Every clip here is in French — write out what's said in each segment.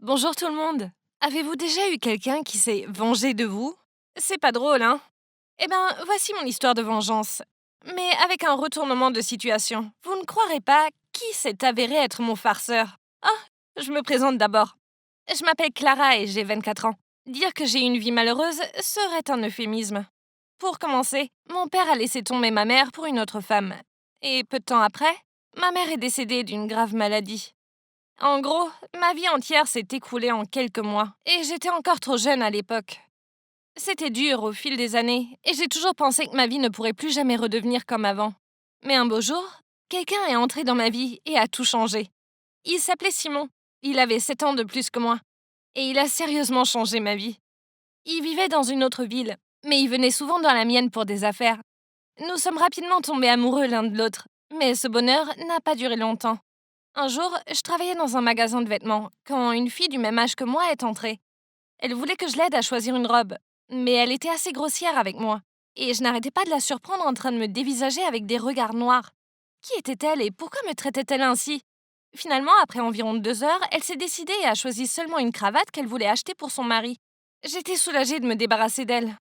Bonjour tout le monde. Avez-vous déjà eu quelqu'un qui s'est vengé de vous? C'est pas drôle, hein? Eh ben, voici mon histoire de vengeance. Mais avec un retournement de situation. Vous ne croirez pas qui s'est avéré être mon farceur. Ah, je me présente d'abord. Je m'appelle Clara et j'ai 24 ans. Dire que j'ai une vie malheureuse serait un euphémisme. Pour commencer, mon père a laissé tomber ma mère pour une autre femme. Et peu de temps après, ma mère est décédée d'une grave maladie. En gros, ma vie entière s'est écoulée en quelques mois, et j'étais encore trop jeune à l'époque. C'était dur au fil des années, et j'ai toujours pensé que ma vie ne pourrait plus jamais redevenir comme avant. Mais un beau jour, quelqu'un est entré dans ma vie et a tout changé. Il s'appelait Simon. Il avait 7 ans de plus que moi, et il a sérieusement changé ma vie. Il vivait dans une autre ville, mais il venait souvent dans la mienne pour des affaires. Nous sommes rapidement tombés amoureux l'un de l'autre, mais ce bonheur n'a pas duré longtemps. Un jour, je travaillais dans un magasin de vêtements quand une fille du même âge que moi est entrée. Elle voulait que je l'aide à choisir une robe, mais elle était assez grossière avec moi, et je n'arrêtais pas de la surprendre en train de me dévisager avec des regards noirs. Qui était-elle et pourquoi me traitait-elle ainsi? Finalement, après environ 2 heures, elle s'est décidée et a choisi seulement une cravate qu'elle voulait acheter pour son mari. J'étais soulagée de me débarrasser d'elle,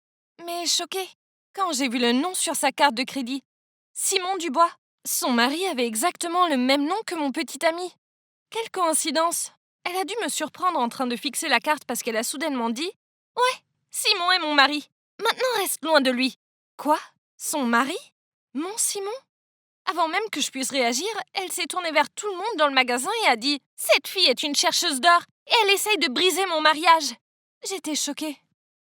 mais choquée quand j'ai vu le nom sur sa carte de crédit. Simon Dubois. Son mari avait exactement le même nom que mon petit ami. Quelle coïncidence! Elle a dû me surprendre en train de fixer la carte parce qu'elle a soudainement dit: Ouais, Simon est mon mari. Maintenant reste loin de lui. Quoi? Son mari? Mon Simon? Avant même que je puisse réagir, elle s'est tournée vers tout le monde dans le magasin et a dit: Cette fille est une chercheuse d'or et elle essaye de briser mon mariage. J'étais choquée.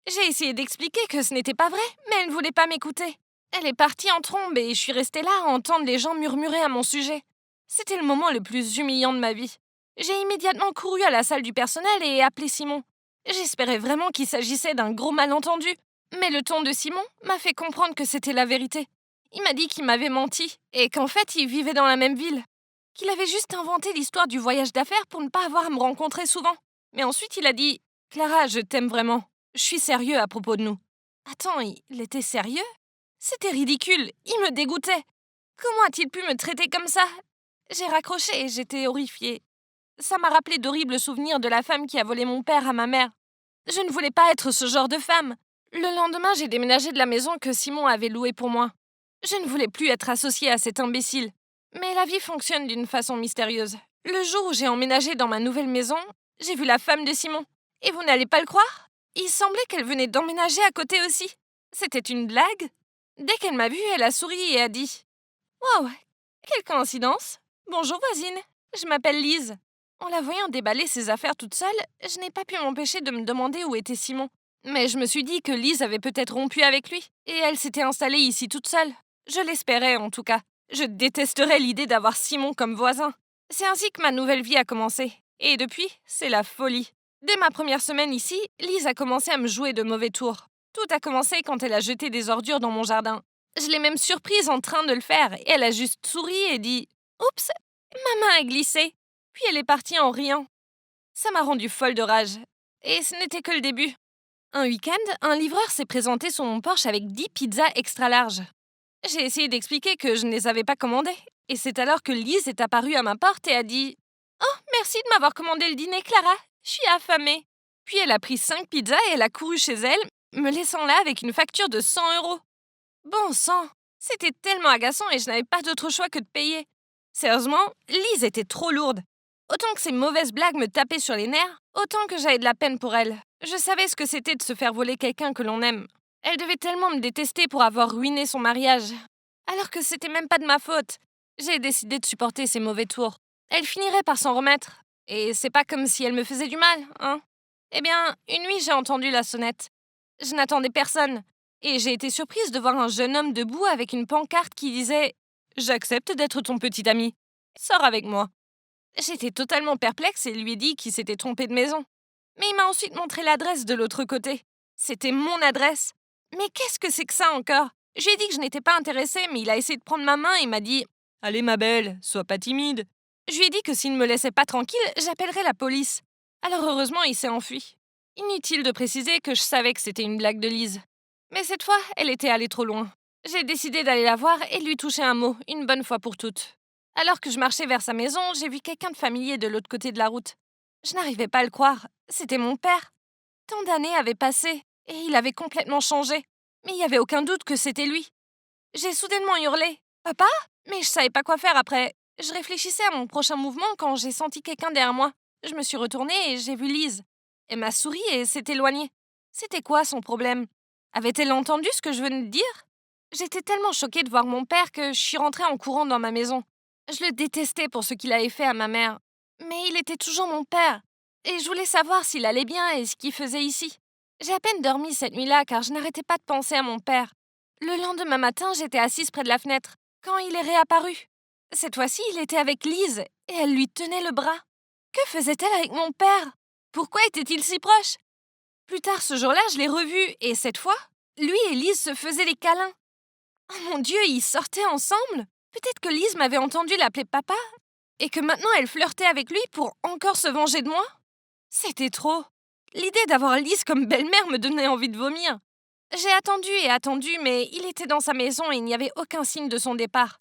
J'ai essayé d'expliquer que ce n'était pas vrai, mais elle ne voulait pas m'écouter. Elle est partie en trombe et je suis restée là à entendre les gens murmurer à mon sujet. C'était le moment le plus humiliant de ma vie. J'ai immédiatement couru à la salle du personnel et appelé Simon. J'espérais vraiment qu'il s'agissait d'un gros malentendu, mais le ton de Simon m'a fait comprendre que c'était la vérité. Il m'a dit qu'il m'avait menti et qu'en fait il vivait dans la même ville. Qu'il avait juste inventé l'histoire du voyage d'affaires pour ne pas avoir à me rencontrer souvent. Mais ensuite il a dit: Clara, je t'aime vraiment. Je suis sérieux à propos de nous. Attends, il était sérieux? C'était ridicule, il me dégoûtait. Comment a-t-il pu me traiter comme ça? J'ai raccroché et j'étais horrifiée. Ça m'a rappelé d'horribles souvenirs de la femme qui a volé mon père à ma mère. Je ne voulais pas être ce genre de femme. Le lendemain, j'ai déménagé de la maison que Simon avait louée pour moi. Je ne voulais plus être associée à cet imbécile. Mais la vie fonctionne d'une façon mystérieuse. Le jour où j'ai emménagé dans ma nouvelle maison, j'ai vu la femme de Simon. Et vous n'allez pas le croire? Il semblait qu'elle venait d'emménager à côté aussi. C'était une blague? Dès qu'elle m'a vue, elle a souri et a dit: Waouh, quelle coïncidence! Bonjour voisine, je m'appelle Lise. En la voyant déballer ses affaires toute seule, je n'ai pas pu m'empêcher de me demander où était Simon. Mais je me suis dit que Lise avait peut-être rompu avec lui, et elle s'était installée ici toute seule. Je l'espérais en tout cas. Je détesterais l'idée d'avoir Simon comme voisin. C'est ainsi que ma nouvelle vie a commencé. Et depuis, c'est la folie. Dès ma première semaine ici, Lise a commencé à me jouer de mauvais tours. Tout a commencé quand elle a jeté des ordures dans mon jardin. Je l'ai même surprise en train de le faire, et elle a juste souri et dit: Oups, ma main a glissé. Puis elle est partie en riant. Ça m'a rendue folle de rage. Et ce n'était que le début. Un week-end, un livreur s'est présenté sur mon porche avec 10 pizzas extra larges. J'ai essayé d'expliquer que je ne les avais pas commandées. Et c'est alors que Lise est apparue à ma porte et a dit: Oh, merci de m'avoir commandé le dîner, Clara. Je suis affamée. Puis elle a pris 5 pizzas et elle a couru chez elle, me laissant là avec une facture de 100 euros. Bon sang, c'était tellement agaçant et je n'avais pas d'autre choix que de payer. Sérieusement, Lise était trop lourde. Autant que ses mauvaises blagues me tapaient sur les nerfs, autant que j'avais de la peine pour elle. Je savais ce que c'était de se faire voler quelqu'un que l'on aime. Elle devait tellement me détester pour avoir ruiné son mariage. Alors que c'était même pas de ma faute. J'ai décidé de supporter ses mauvais tours. Elle finirait par s'en remettre. Et c'est pas comme si elle me faisait du mal, hein? Eh bien, une nuit, j'ai entendu la sonnette. Je n'attendais personne. Et j'ai été surprise de voir un jeune homme debout avec une pancarte qui disait: J'accepte d'être ton petit ami. Sors avec moi. J'étais totalement perplexe et lui ai dit qu'il s'était trompé de maison. Mais il m'a ensuite montré l'adresse de l'autre côté. C'était mon adresse. Mais qu'est-ce que c'est que ça encore? Je lui ai dit que je n'étais pas intéressée, mais il a essayé de prendre ma main et m'a dit: Allez ma belle, sois pas timide. Je lui ai dit que s'il ne me laissait pas tranquille, j'appellerais la police. Alors heureusement, il s'est enfui. Inutile de préciser que je savais que c'était une blague de Lise. Mais cette fois, elle était allée trop loin. J'ai décidé d'aller la voir et de lui toucher un mot, une bonne fois pour toutes. Alors que je marchais vers sa maison, j'ai vu quelqu'un de familier de l'autre côté de la route. Je n'arrivais pas à le croire. C'était mon père. Tant d'années avaient passé et il avait complètement changé. Mais il n'y avait aucun doute que c'était lui. J'ai soudainement hurlé «Papa?» Mais je savais pas quoi faire après. Je réfléchissais à mon prochain mouvement quand j'ai senti quelqu'un derrière moi. Je me suis retournée et j'ai vu Lise. Elle m'a souri et s'est éloignée. C'était quoi son problème? Avait-elle entendu ce que je venais de dire? J'étais tellement choquée de voir mon père que je suis rentrée en courant dans ma maison. Je le détestais pour ce qu'il avait fait à ma mère. Mais il était toujours mon père. Et je voulais savoir s'il allait bien et ce qu'il faisait ici. J'ai à peine dormi cette nuit-là car je n'arrêtais pas de penser à mon père. Le lendemain matin, j'étais assise près de la fenêtre, quand il est réapparu. Cette fois-ci, il était avec Lise, et elle lui tenait le bras. Que faisait-elle avec mon père? Pourquoi était-il si proche? Plus tard ce jour-là, je l'ai revu, et cette fois, lui et Lise se faisaient des câlins. Oh mon Dieu, ils sortaient ensemble? Peut-être que Lise m'avait entendu l'appeler papa, et que maintenant elle flirtait avec lui pour encore se venger de moi? C'était trop. L'idée d'avoir Lise comme belle-mère me donnait envie de vomir. J'ai attendu et attendu, mais il était dans sa maison et il n'y avait aucun signe de son départ.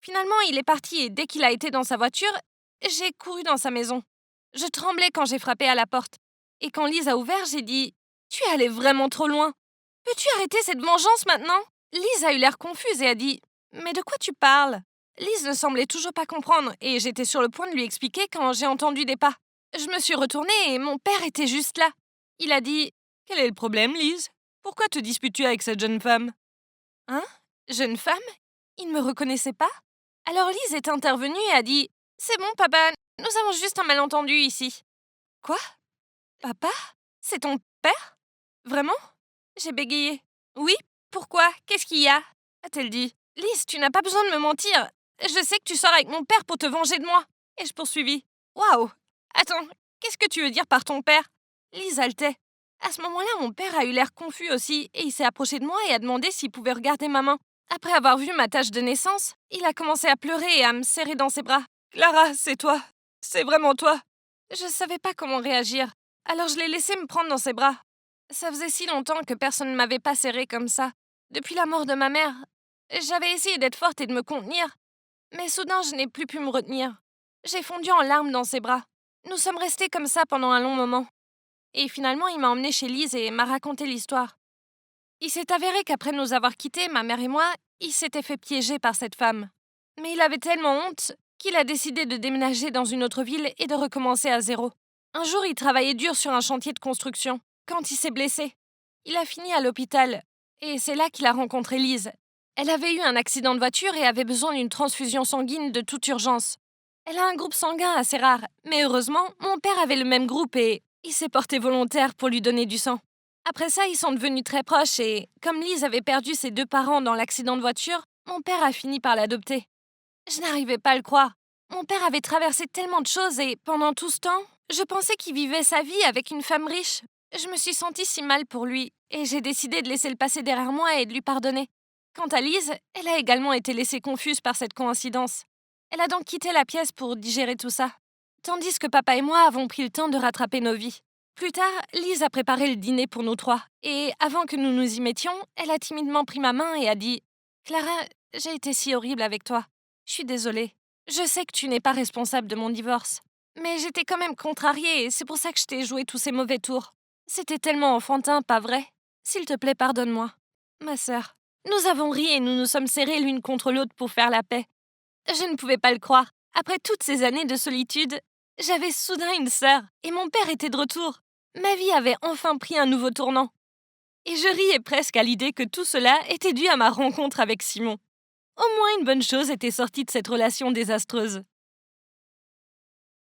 Finalement, il est parti et dès qu'il a été dans sa voiture, j'ai couru dans sa maison. Je tremblais quand j'ai frappé à la porte. Et quand Lise a ouvert, j'ai dit «Tu es allé vraiment trop loin. Peux-tu arrêter cette vengeance maintenant?» Lise a eu l'air confuse et a dit «Mais de quoi tu parles?» Lise ne semblait toujours pas comprendre et j'étais sur le point de lui expliquer quand j'ai entendu des pas. Je me suis retournée et mon père était juste là. Il a dit «Quel est le problème, Lise? Pourquoi te disputes-tu avec cette jeune femme?» Hein? Jeune femme? Il ne me reconnaissait pas? Alors Lise est intervenue et a dit «C'est bon, papa, nous avons juste un malentendu ici.» Quoi? Papa? C'est ton père? Vraiment? J'ai bégayé. Oui? Pourquoi? Qu'est-ce qu'il y a? A-t-elle dit. Lise, tu n'as pas besoin de me mentir. Je sais que tu sors avec mon père pour te venger de moi. Et je poursuivis. Waouh! Attends, qu'est-ce que tu veux dire par ton père? Lise haletait. À ce moment-là, mon père a eu l'air confus aussi et il s'est approché de moi et a demandé s'il pouvait regarder ma main. Après avoir vu ma tache de naissance, il a commencé à pleurer et à me serrer dans ses bras. Clara, c'est toi. C'est vraiment toi. Je savais pas comment réagir. Alors je l'ai laissé me prendre dans ses bras. Ça faisait si longtemps que personne ne m'avait pas serré comme ça. Depuis la mort de ma mère. J'avais essayé d'être forte et de me contenir. Mais soudain, je n'ai plus pu me retenir. J'ai fondu en larmes dans ses bras. Nous sommes restés comme ça pendant un long moment. Et finalement, il m'a emmenée chez Lise et m'a raconté l'histoire. Il s'est avéré qu'après nous avoir quittés, ma mère et moi, il s'était fait piéger par cette femme. Mais il avait tellement honte qu'il a décidé de déménager dans une autre ville et de recommencer à zéro. Un jour, il travaillait dur sur un chantier de construction, quand il s'est blessé. Il a fini à l'hôpital, et c'est là qu'il a rencontré Lise. Elle avait eu un accident de voiture et avait besoin d'une transfusion sanguine de toute urgence. Elle a un groupe sanguin assez rare, mais heureusement, mon père avait le même groupe et il s'est porté volontaire pour lui donner du sang. Après ça, ils sont devenus très proches et, comme Lise avait perdu ses deux parents dans l'accident de voiture, mon père a fini par l'adopter. Je n'arrivais pas à le croire. Mon père avait traversé tellement de choses et, pendant tout ce temps, je pensais qu'il vivait sa vie avec une femme riche. Je me suis sentie si mal pour lui et j'ai décidé de laisser le passé derrière moi et de lui pardonner. Quant à Lise, elle a également été laissée confuse par cette coïncidence. Elle a donc quitté la pièce pour digérer tout ça. Tandis que papa et moi avons pris le temps de rattraper nos vies. Plus tard, Lise a préparé le dîner pour nous trois. Et avant que nous nous y mettions, elle a timidement pris ma main et a dit «Clara, j'ai été si horrible avec toi. Je suis désolée. Je sais que tu n'es pas responsable de mon divorce. Mais j'étais quand même contrariée et c'est pour ça que je t'ai joué tous ces mauvais tours. C'était tellement enfantin, pas vrai? S'il te plaît, pardonne-moi. Ma sœur, nous avons ri et nous nous sommes serrés l'une contre l'autre pour faire la paix. Je ne pouvais pas le croire. Après toutes ces années de solitude, j'avais soudain une sœur et mon père était de retour. Ma vie avait enfin pris un nouveau tournant. Et je riais presque à l'idée que tout cela était dû à ma rencontre avec Simon. Au moins une bonne chose était sortie de cette relation désastreuse.